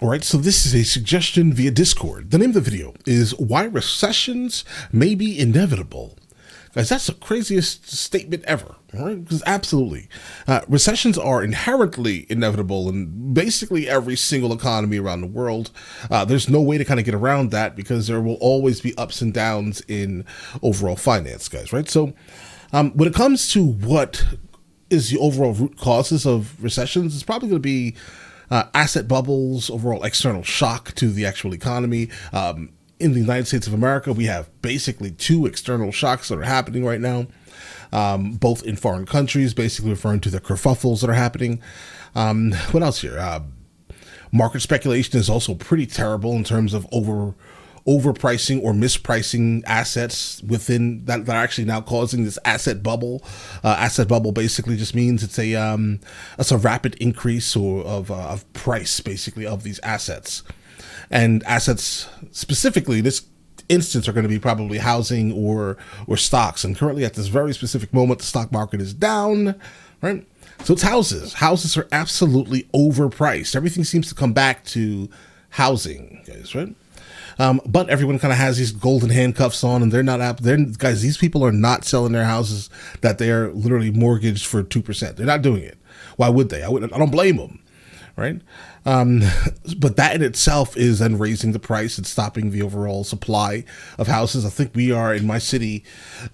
All right, so this is a suggestion via Discord. The name of the video is Why Recessions May Be Inevitable. Guys, that's the craziest statement ever, all right? Because absolutely. Recessions are inherently inevitable in basically every single economy around the world. There's no way to kind of get around that because there will always be ups and downs in overall finance, guys, right? So when it comes to what is the overall root causes of recessions, it's probably going to be asset bubbles, overall external shock to the actual economy. In the United States of America, we have basically two external shocks that are happening right now, both in foreign countries, basically referring to the kerfuffles that are happening. What else here? Market speculation is also pretty terrible in terms of overpricing or mispricing assets within that are actually now causing this asset bubble. Asset bubble basically just means it's a rapid increase of price basically of these assets, and assets specifically in this instance are going to be probably housing or stocks. And currently at this very specific moment, the stock market is down, right? So it's houses. Houses are absolutely overpriced. Everything seems to come back to housing, guys, right? But everyone kind of has these golden handcuffs on, and guys, these people are not selling their houses that they're literally mortgaged for 2%. They're not doing it. Why would they? I don't blame them, right? But that in itself is then raising the price and stopping the overall supply of houses. I think we are in my city,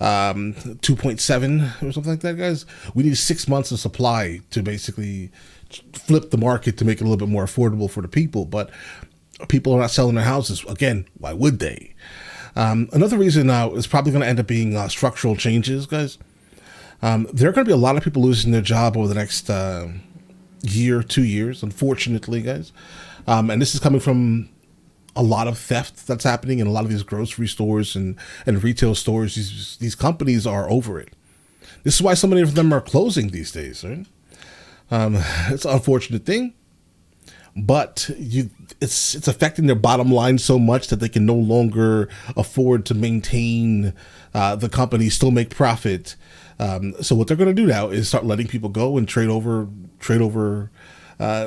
2.7 or something like that, guys. We need 6 months of supply to basically flip the market to make it a little bit more affordable for the people. But people are not selling their houses. Again, why would they? Another reason is probably going to end up being structural changes, guys. There are going to be a lot of people losing their job over the next year, 2 years, unfortunately, guys. And this is coming from a lot of theft that's happening in a lot of these grocery stores and retail stores. These companies are over it. This is why so many of them are closing these days, right? It's an unfortunate thing. But it's affecting their bottom line so much that they can no longer afford to maintain the company, still make profit. So what they're going to do now is start letting people go and trade over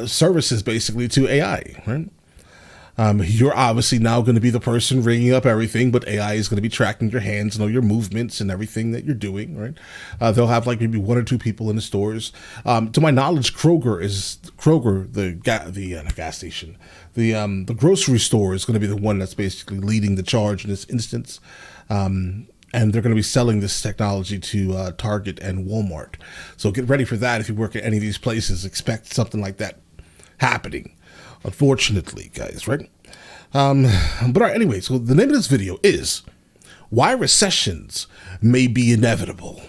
services basically to AI, right? You're obviously now going to be the person ringing up everything, but AI is going to be tracking your hands and all your movements and everything that you're doing, right? They'll have like maybe one or two people in the stores. To my knowledge, Kroger, the gas station, the grocery store is going to be the one that's basically leading the charge in this instance. And they're going to be selling this technology to Target and Walmart. So get ready for that. If you work at any of these places, expect something like that happening. Unfortunately, guys, right? But all right, anyway, so the name of this video is Why Recessions May Be Inevitable.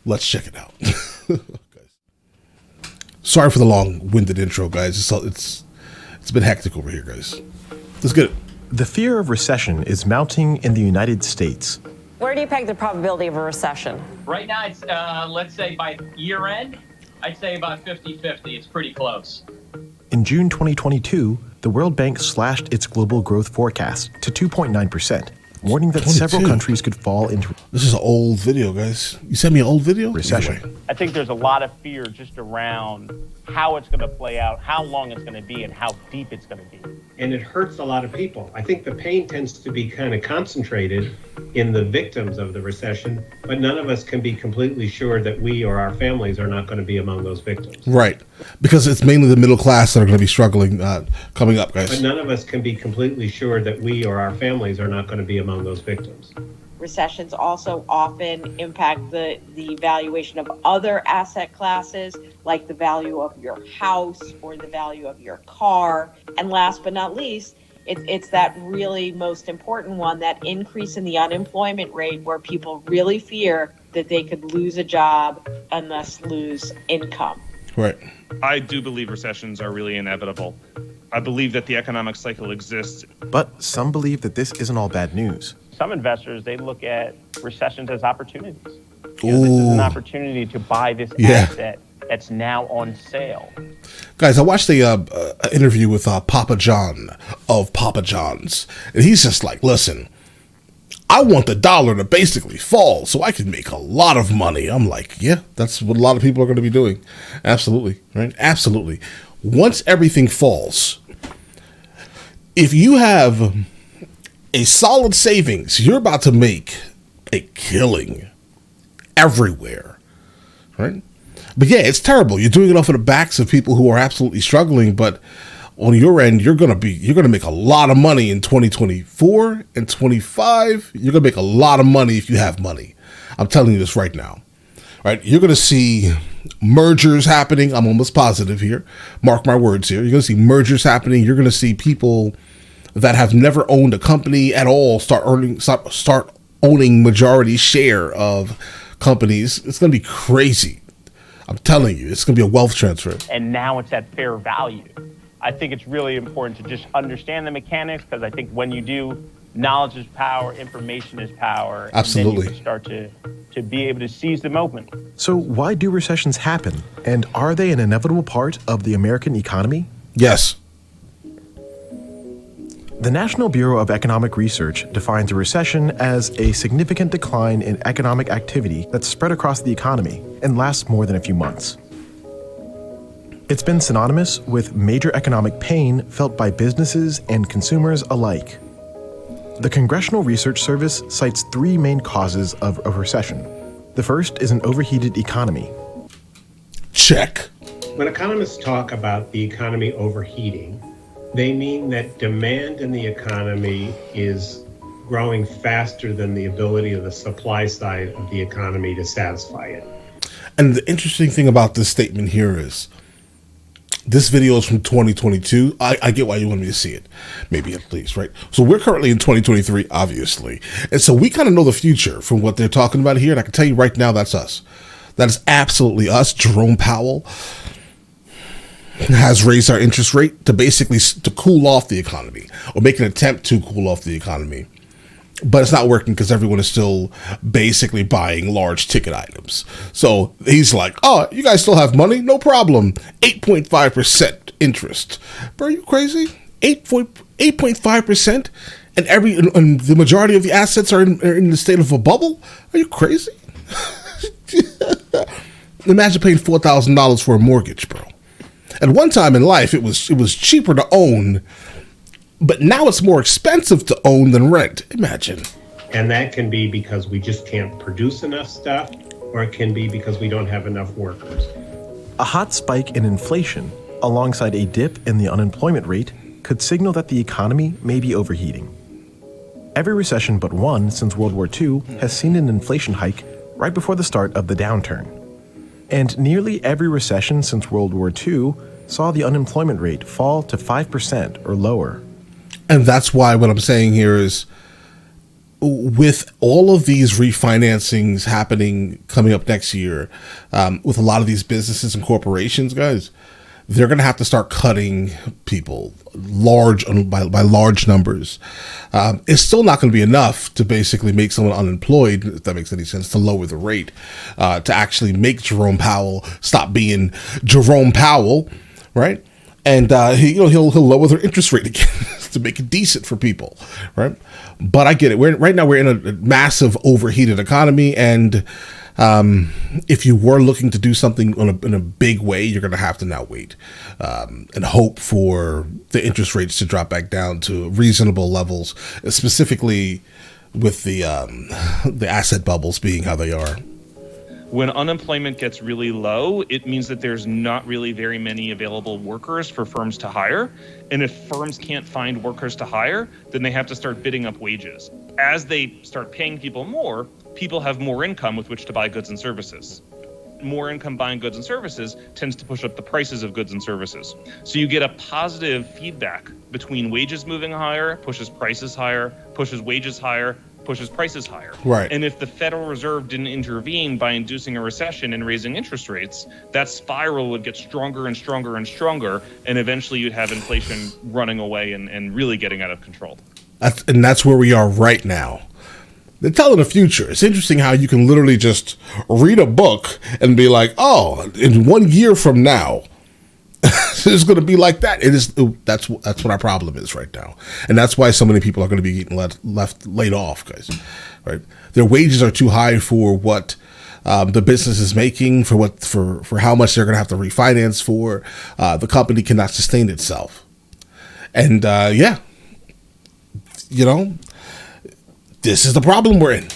Let's check it out. Sorry for the long-winded intro, guys. It's been hectic over here, guys. Let's get it. The fear of recession is mounting in the United States. Where do you peg the probability of a recession? Right now, it's, let's say by year end, I'd say about 50-50. It's pretty close. In June 2022, the World Bank slashed its global growth forecast to 2.9%, warning that 22. several countries could fall into This is an old video, guys. You sent me an old video? recession. Anyway. I think there's a lot of fear just around how it's going to play out, how long it's going to be, and how deep it's going to be. And it hurts a lot of people. I think the pain tends to be kind of concentrated in the victims of the recession, but none of us can be completely sure that we or our families are not going to be among those victims. Right. Because it's mainly the middle class that are going to be struggling coming up, guys. But none of us can be completely sure that we or our families are not going to be among those victims. Recessions also often impact the valuation of other asset classes, like the value of your house or the value of your car. And last but not least, it's that really most important one, that increase in the unemployment rate, where people really fear that they could lose a job and thus lose income. Right. I do believe recessions are really inevitable. I believe that the economic cycle exists. But some believe that this isn't all bad news. Some investors, they look at recessions as opportunities. You know, this is an opportunity to buy this asset that's now on sale. Guys, I watched the interview with Papa John of Papa John's, and he's just like, listen, I want the dollar to basically fall so I can make a lot of money. I'm like, yeah, that's what a lot of people are going to be doing. Absolutely, right? Absolutely. Once everything falls, if you have a solid savings, you're about to make a killing everywhere, right? But yeah, it's terrible. You're doing it off of the backs of people who are absolutely struggling, but on your end, you're gonna make a lot of money in 2024 and 25. You're gonna make a lot of money if you have money. I'm telling you this right now. Right? You're gonna see mergers happening. I'm almost positive here. Mark my words here. You're gonna see mergers happening. You're gonna see people that have never owned a company at all start owning majority share of companies. It's gonna be crazy. I'm telling you, it's gonna be a wealth transfer. And now it's at fair value. I think it's really important to just understand the mechanics, because I think when you do, knowledge is power, information is power. Absolutely. And then you can start to be able to seize the moment. So why do recessions happen? And are they an inevitable part of the American economy? Yes. The National Bureau of Economic Research defines a recession as a significant decline in economic activity that's spread across the economy and lasts more than a few months. It's been synonymous with major economic pain felt by businesses and consumers alike. The Congressional Research Service cites three main causes of a recession. The first is an overheated economy. Check. When economists talk about the economy overheating, they mean that demand in the economy is growing faster than the ability of the supply side of the economy to satisfy it. And the interesting thing about this statement here is, this video is from 2022. I get why you want me to see it, maybe at least, right? So we're currently in 2023, obviously. And so we kind of know the future from what they're talking about here. And I can tell you right now, that's us. That is absolutely us. Jerome Powell has raised our interest rate to cool off the economy, or make an attempt to cool off the economy. But it's not working because everyone is still basically buying large ticket items. So he's like, oh, you guys still have money? No problem. 8.5% interest. Bro, are you crazy? 8.5%? And the majority of the assets are in the state of a bubble? Are you crazy? Imagine paying $4,000 for a mortgage, bro. At one time in life, it was cheaper to own, but now it's more expensive to own than rent. Imagine. And that can be because we just can't produce enough stuff, or it can be because we don't have enough workers. A hot spike in inflation, alongside a dip in the unemployment rate, could signal that the economy may be overheating. Every recession but one since World War II has seen an inflation hike right before the start of the downturn. And nearly every recession since World War II saw the unemployment rate fall to 5% or lower. And that's why what I'm saying here is, with all of these refinancings happening coming up next year, with a lot of these businesses and corporations, guys, they're going to have to start cutting people by large numbers. It's still not going to be enough to basically make someone unemployed, if that makes any sense, to lower the rate, to actually make Jerome Powell stop being Jerome Powell, right? And he'll lower their interest rate again to make it decent for people, right? But I get it. Right now we're in a massive overheated economy, and if you were looking to do something in a big way, you're going to have to now wait and hope for the interest rates to drop back down to reasonable levels, specifically with the asset bubbles being how they are. When unemployment gets really low, it means that there's not really very many available workers for firms to hire. And if firms can't find workers to hire, then they have to start bidding up wages. As they start paying people more, people have more income with which to buy goods and services. More income buying goods and services tends to push up the prices of goods and services. So you get a positive feedback between wages moving higher, pushes prices higher, pushes wages higher, pushes prices higher. Right. And if the Federal Reserve didn't intervene by inducing a recession and raising interest rates, that spiral would get stronger and stronger and stronger, and eventually you'd have inflation running away and really getting out of control. That's where we are right now. They're telling the future. It's interesting how you can literally just read a book and be like, oh, in 1 year from now, it's going to be like that. It is. That's what our problem is right now, and that's why so many people are going to be getting laid off, guys. Right? Their wages are too high for what the business is making, for how much they're going to have to refinance for. The company cannot sustain itself, and this is the problem we're in.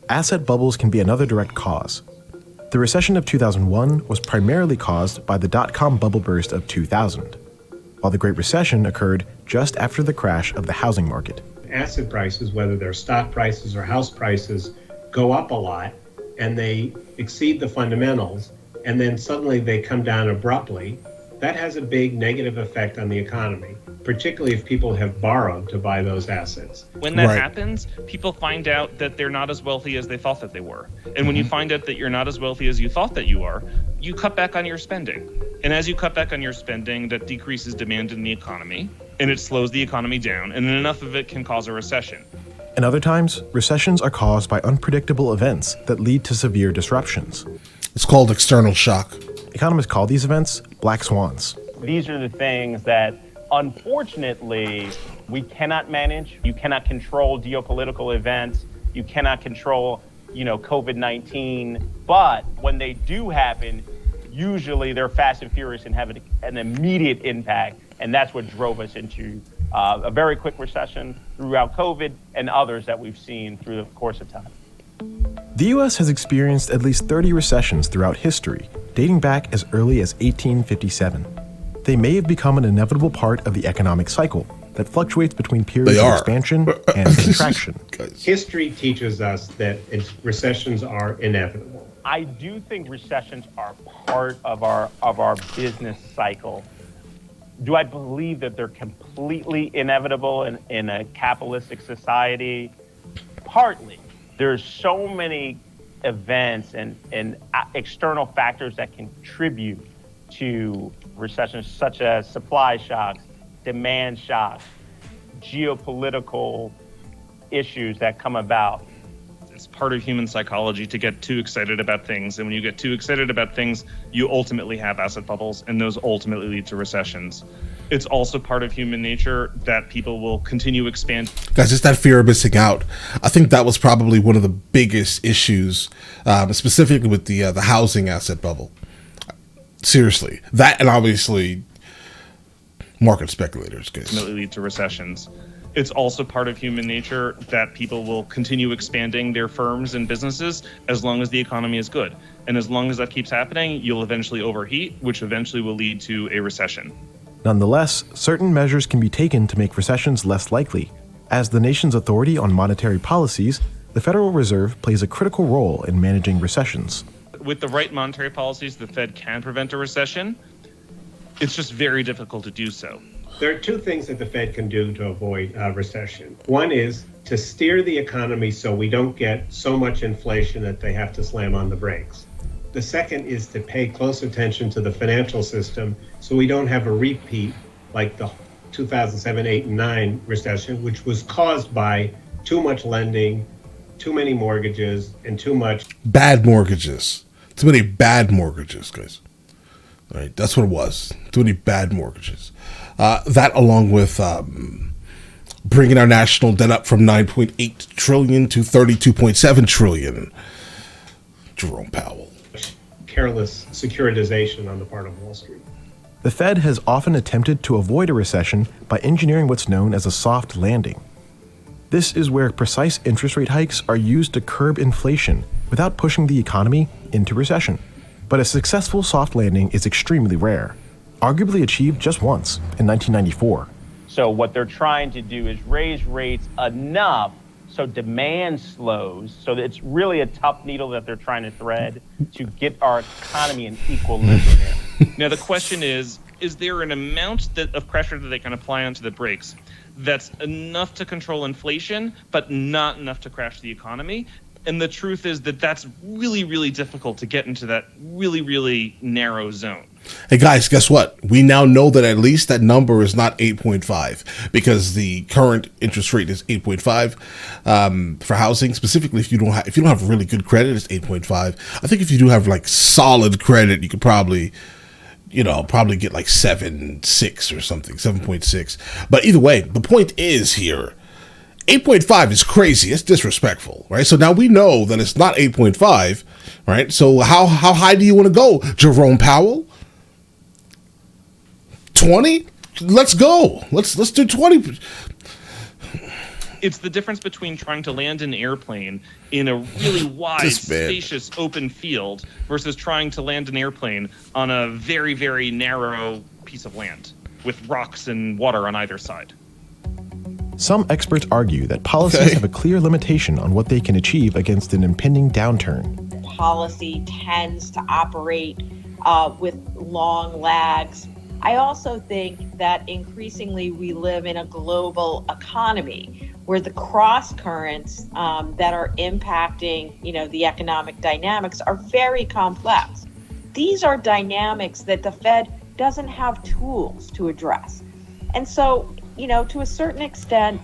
Asset bubbles can be another direct cause. The recession of 2001 was primarily caused by the dot-com bubble burst of 2000, while the Great Recession occurred just after the crash of the housing market. Asset prices, whether they're stock prices or house prices, go up a lot and they exceed the fundamentals, and then suddenly they come down abruptly. That has a big negative effect on the economy, particularly if people have borrowed to buy those assets. When that Right. happens, people find out that they're not as wealthy as they thought that they were. And when you find out that you're not as wealthy as you thought that you are, you cut back on your spending. And as you cut back on your spending, that decreases demand in the economy, and it slows the economy down, and enough of it can cause a recession. And other times, recessions are caused by unpredictable events that lead to severe disruptions. It's called external shock. Economists call these events black swans. These are the things that, unfortunately, we cannot manage. You cannot control geopolitical events. You cannot control, COVID-19. But when they do happen, usually they're fast and furious and have an immediate impact. And that's what drove us into a very quick recession throughout COVID and others that we've seen through the course of time. The U.S. has experienced at least 30 recessions throughout history, dating back as early as 1857. They may have become an inevitable part of the economic cycle that fluctuates between periods of expansion and contraction. History teaches us that recessions are inevitable. I do think recessions are part of our business cycle. Do I believe that they're completely inevitable in a capitalistic society? Partly. There's so many events and external factors that contribute to recessions, such as supply shocks, demand shocks, geopolitical issues that come about. It's part of human psychology to get too excited about things. And when you get too excited about things, you ultimately have asset bubbles, and those ultimately lead to recessions. It's also part of human nature that people will continue to expand. Guys, it's that fear of missing out. I think that was probably one of the biggest issues, specifically with the housing asset bubble. Seriously. That, and obviously market speculators. Ultimately lead to recessions. It's also part of human nature that people will continue expanding their firms and businesses as long as the economy is good. And as long as that keeps happening, you'll eventually overheat, which eventually will lead to a recession. Nonetheless, certain measures can be taken to make recessions less likely. As the nation's authority on monetary policies, the Federal Reserve plays a critical role in managing recessions. With the right monetary policies, the Fed can prevent a recession. It's just very difficult to do so. There are two things that the Fed can do to avoid recession. One is to steer the economy so we don't get so much inflation that they have to slam on the brakes. The second is to pay close attention to the financial system so we don't have a repeat like the 2007, 8, and 9 recession, which was caused by too much lending, too many mortgages, and too much bad mortgages. Too many bad mortgages, guys. All right, that's what it was. Too many bad mortgages. That, along with bringing our national debt up from 9.8 trillion to 32.7 trillion. Jerome Powell. Careless securitization on the part of Wall Street. The Fed has often attempted to avoid a recession by engineering what's known as a soft landing. This is where precise interest rate hikes are used to curb inflation without pushing the economy into recession. But a successful soft landing is extremely rare, arguably achieved just once in 1994. So what they're trying to do is raise rates enough so demand slows. So it's really a tough needle that they're trying to thread to get our economy in equilibrium. Now, the question is there an amount of pressure that they can apply onto the brakes that's enough to control inflation, but not enough to crash the economy? And the truth is that that's really, really difficult to get into that really, really narrow zone. Hey guys, guess what? We now know that at least that number is not 8.5 because the current interest rate is 8.5 for housing. Specifically, if you don't have really good credit, it's 8.5. I think if you do have like solid credit, you could probably get like 7.6 or something, 7.6. But either way, the point is here, 8.5 is crazy. It's disrespectful, right? So now we know that it's not 8.5, right? So how high do you want to go, Jerome Powell? 20? Let's go. Let's do 20. It's the difference between trying to land an airplane in a really wide, spacious, open field versus trying to land an airplane on a very, very narrow piece of land with rocks and water on either side. Some experts argue that policies have a clear limitation on what they can achieve against an impending downturn. Policy tends to operate with long lags. I also think that increasingly we live in a global economy where the cross currents that are impacting, the economic dynamics are very complex. These are dynamics that the Fed doesn't have tools to address. And so, to a certain extent,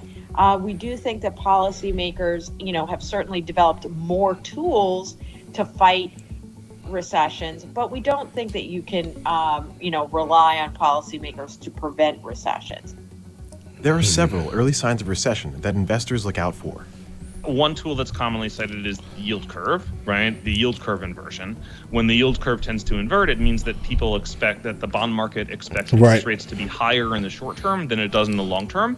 we do think that policymakers, have certainly developed more tools to fight recessions, but we don't think that you can, rely on policymakers to prevent recessions. There are several early signs of recession that investors look out for. One tool that's commonly cited is the yield curve, right? The yield curve inversion. When the yield curve tends to invert, it means that people expect that the bond market expects interest rates to be higher in the short term than it does in the long term.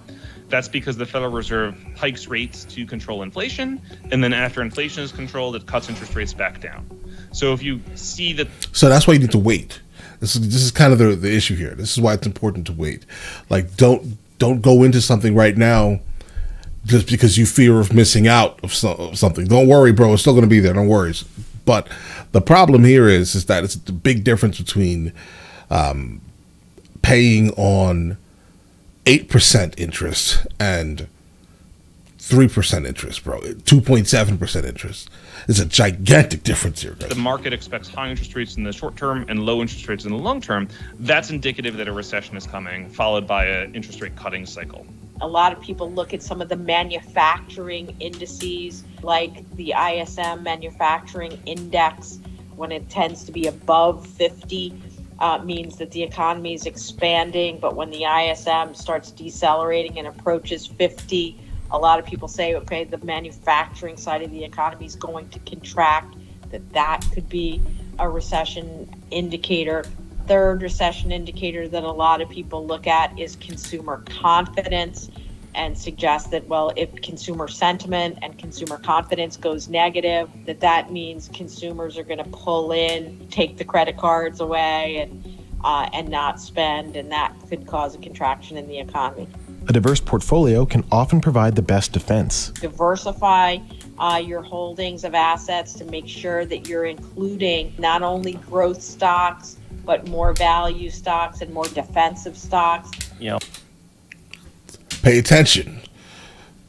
That's because the Federal Reserve hikes rates to control inflation, and then after inflation is controlled, it cuts interest rates back down. So if you see that... So that's why you need to wait. This is kind of the issue here. This is why it's important to wait. Like, don't go into something right now just because you fear of missing out of something. Don't worry, bro. It's still going to be there. Don't worry. But the problem here is that it's the big difference between paying on 8% interest and 3% interest, bro. 2.7% interest. There's a gigantic difference here, guys. The market expects high interest rates in the short term and low interest rates in the long term. That's indicative that a recession is coming, followed by an interest rate cutting cycle. A lot of people look at some of the manufacturing indices, like the ISM manufacturing index. When it tends to be above 50, means that the economy is expanding. But when the ISM starts decelerating and approaches 50, a lot of people say, okay, the manufacturing side of the economy is going to contract, that could be a recession indicator. Third recession indicator that a lot of people look at is consumer confidence, and suggest that, well, if consumer sentiment and consumer confidence goes negative, that means consumers are going to pull in, take the credit cards away, and not spend, and that could cause a contraction in the economy. A diverse portfolio can often provide the best defense. Diversify your holdings of assets to make sure that you're including not only growth stocks, but more value stocks and more defensive stocks. Pay attention.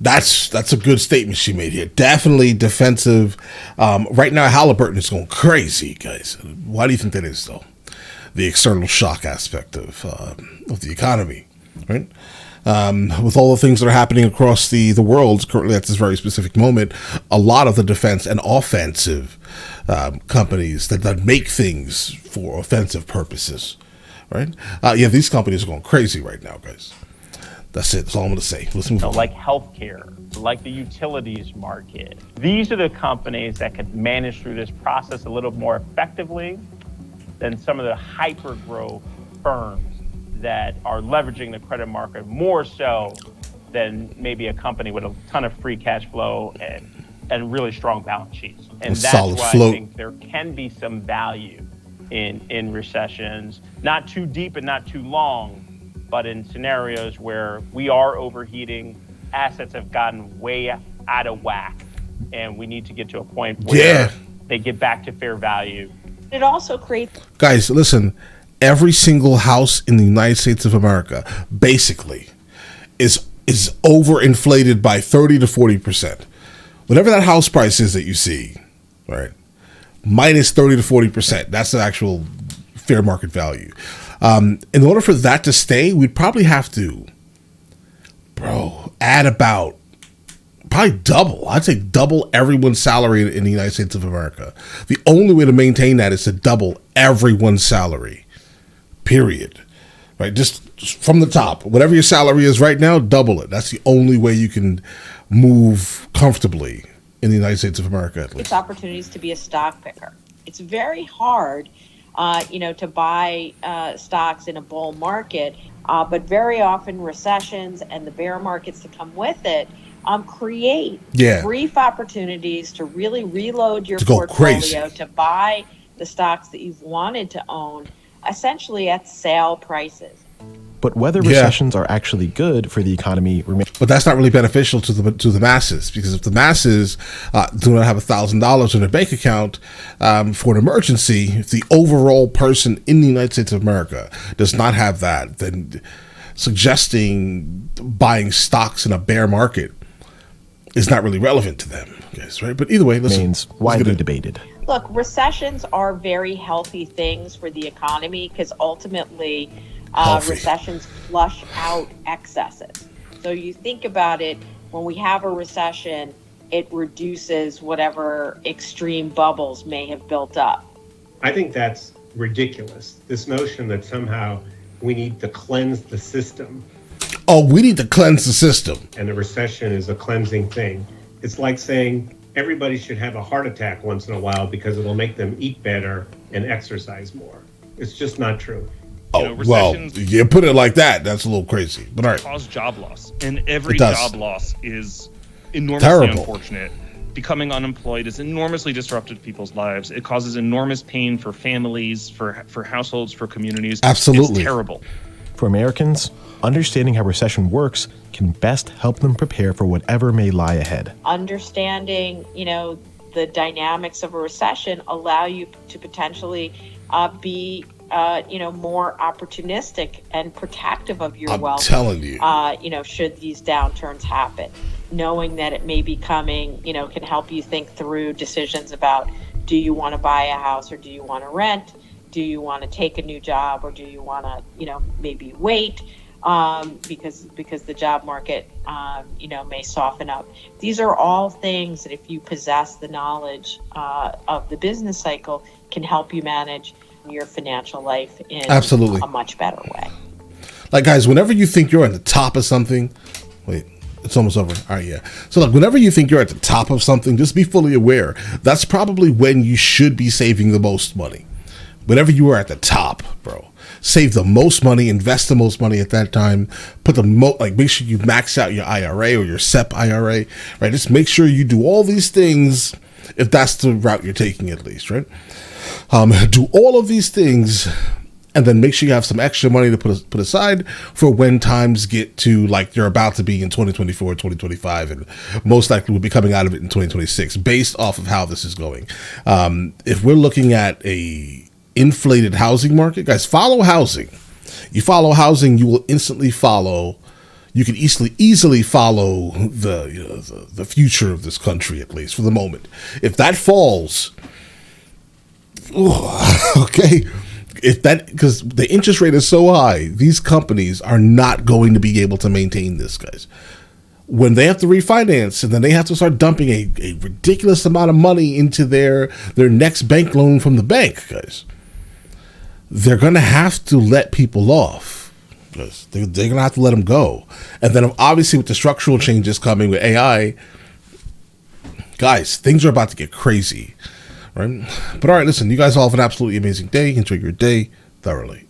That's a good statement she made here. Definitely defensive. Right now, Halliburton is going crazy, guys. Why do you think that is, though? The external shock aspect of the economy, right? With all the things that are happening across the world currently at this very specific moment, a lot of the defense and offensive companies that make things for offensive purposes, right? These companies are going crazy right now, guys. That's it. That's all I'm going to say. Let's move on. Like healthcare, like the utilities market. These are the companies that could manage through this process a little more effectively than some of the hyper-growth firms that are leveraging the credit market more so than maybe a company with a ton of free cash flow and really strong balance sheets. And that's why I think there can be some value in recessions, not too deep and not too long, but in scenarios where we are overheating, assets have gotten way out of whack, and we need to get to a point where they get back to fair value. It also creates... Guys, listen, every single house in the United States of America basically is overinflated by 30 to 40%. Whatever that house price is that you see, right, minus 30 to 40%, that's the actual fair market value. In order for that to stay, we'd probably have to, add about probably double. I'd say double everyone's salary in the United States of America. The only way to maintain that is to double everyone's salary, period. Right? Just from the top. Whatever your salary is right now, double it. That's the only way you can move comfortably in the United States of America, at least. It's opportunities to be a stock picker. It's very hard to buy stocks in a bull market, but very often recessions and the bear markets that come with it create Yeah. brief opportunities to really reload your To go portfolio, crazy. to buy the stocks that you've wanted to own, essentially at sale prices. But whether Yeah. recessions are actually good for the economy remains. But that's not really beneficial to the masses, because if the masses do not have $1,000 in their bank account for an emergency, if the overall person in the United States of America does not have that, then suggesting buying stocks in a bear market is not really relevant to them, guys, right? But either way, Remains widely debated. Look, recessions are very healthy things for the economy because ultimately Healthy. recessions flush out excesses. So you think about it, when we have a recession, it reduces whatever extreme bubbles may have built up. I think that's ridiculous. This notion that somehow we need to cleanse the system Oh, we need to cleanse the system. and a recession is a cleansing thing. It's like saying everybody should have a heart attack once in a while because it'll make them eat better and exercise more. It's just not true. Oh, know, well, recessions- you put it like that, that's a little crazy. But all right. Cause job loss, and every It does. job loss is enormously Terrible. unfortunate. Becoming unemployed is enormously disruptive to people's lives. It causes enormous pain for families, for households, for communities. Absolutely. It's terrible. For Americans, understanding how recession works can best help them prepare for whatever may lie ahead. Understanding, the dynamics of a recession allow you to potentially be, more opportunistic and protective of your I'm wealth. telling you. Should these downturns happen, knowing that it may be coming, can help you think through decisions about, do you want to buy a house or do you want to rent? Do you want to take a new job or do you want to, maybe wait? Because the job market, may soften up. These are all things that if you possess the knowledge of the business cycle, can help you manage your financial life in Absolutely. a much better way. Like, guys, whenever you think you're at the top of something, wait, it's almost over. All right, yeah. So, like, whenever you think you're at the top of something, just be fully aware that's probably when you should be saving the most money. Whenever you are at the top, bro, save the most money, invest the most money at that time. Put the make sure you max out your IRA or your SEP IRA, right? Just make sure you do all these things if that's the route you're taking, at least, right? Do all of these things, and then make sure you have some extra money to put aside for when times get to like you're about to be in 2024, 2025, and most likely we'll be coming out of it in 2026, based off of how this is going. If we're looking at a inflated housing market, guys, follow housing. You follow housing, you will instantly follow. You can easily follow the future of this country, at least for the moment. If that falls, okay. Because the interest rate is so high, these companies are not going to be able to maintain this, guys. When they have to refinance and then they have to start dumping a ridiculous amount of money into their next bank loan from the bank, guys, they're going to have to let people off. They're going to have to let them go. And then obviously with the structural changes coming with AI, guys, things are about to get crazy. Right? But all right, listen, you guys all have an absolutely amazing day. Enjoy your day thoroughly.